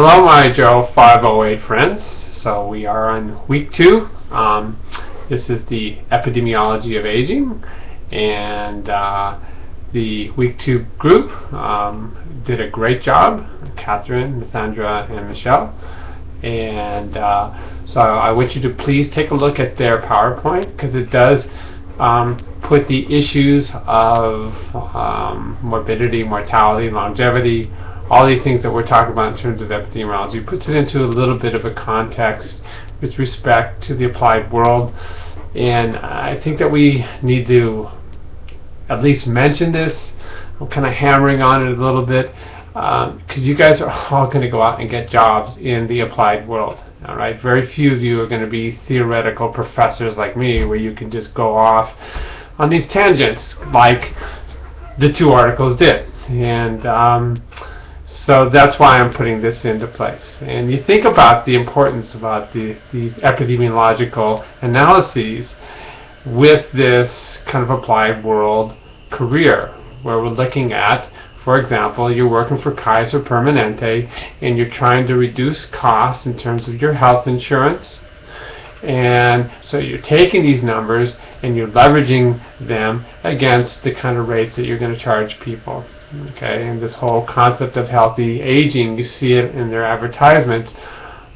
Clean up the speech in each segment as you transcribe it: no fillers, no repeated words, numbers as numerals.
Hello, my GERO 508 friends. So we are on week 2. This is the Epidemiology of Aging, and the week 2 group did a great job. Catherine, Sandra, and Michelle. And so I want you to please take a look at their PowerPoint, because it does put the issues of morbidity, mortality, longevity, all these things that we're talking about in terms of epidemiology, puts it into a little bit of a context with respect to the applied world. And I think that we need to at least mention this. I'm kind of hammering on it a little bit, because you guys are all going to go out and get jobs in the applied world. All right, very few of you are going to be theoretical professors like me, where you can just go off on these tangents like the 2 articles did. And so that's why I'm putting this into place. And you think about the importance about these epidemiological analyses with this kind of applied world career, where we're looking at, for example, you're working for Kaiser Permanente and you're trying to reduce costs in terms of your health insurance. And so you're taking these numbers and you're leveraging them against the kind of rates that you're going to charge people. Okay, and this whole concept of healthy aging, you see it in their advertisements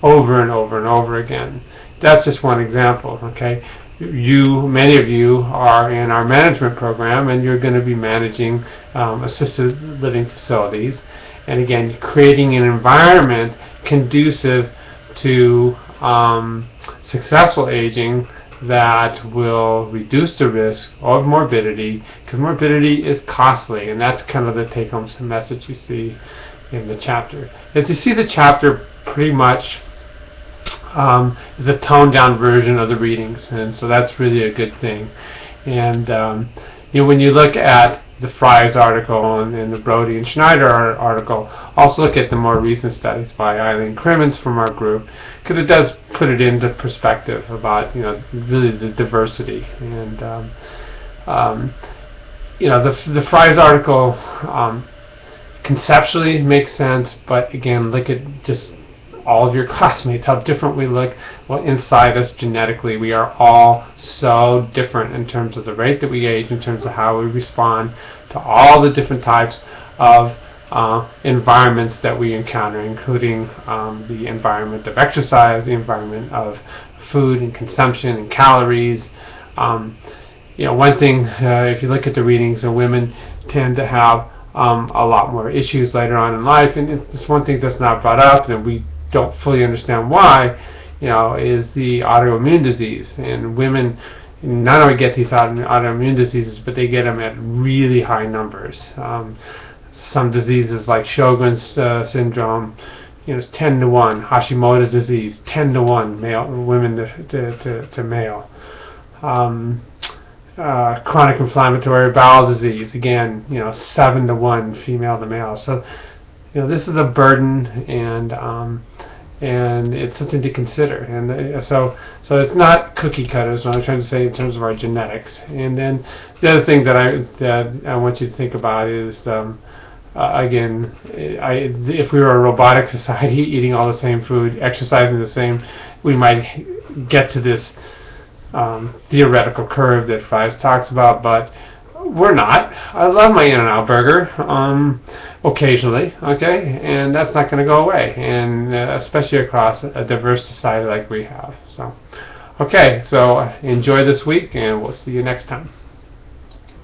over and over and over again. That's just one example. Okay, many of you are in our management program, and you're going to be managing assisted living facilities. And again, creating an environment conducive to successful aging that will reduce the risk of morbidity, because morbidity is costly, and that's kind of the take-home message you see in the chapter. As you see, the chapter pretty much is a toned-down version of the readings, and so that's really a good thing. And when you look at the Fry's article and the Brody and Schneider article, also look at the more recent studies by Eileen Crimmins from our group, because it does put it into perspective about really the diversity. And the Fry's article conceptually makes sense, but again, look at just all of your classmates, how different we look. Well, inside us genetically, we are all so different in terms of the rate that we age, in terms of how we respond to all the different types of environments that we encounter, including the environment of exercise, the environment of food and consumption and calories. One thing, if you look at the readings, women tend to have a lot more issues later on in life, and it's one thing that's not brought up, and we don't fully understand why, is the autoimmune disease. And women not only get these autoimmune diseases, but they get them at really high numbers. Some diseases like Sjogren's syndrome, it's 10 to 1. Hashimoto's disease, 10 to 1, women to male. Chronic inflammatory bowel disease, again, 7 to 1, female to male. So, this is a burden, and it's something to consider. And so it's not cookie cutters, what I'm trying to say, in terms of our genetics. And then the other thing that I want you to think about is, again, if we were a robotic society, eating all the same food, exercising the same, we might get to this theoretical curve that Fries talks about, but we're not. I love my In-N-Out burger occasionally, okay, and that's not going to go away, and especially across a diverse society like we have. So, okay, so enjoy this week, and we'll see you next time.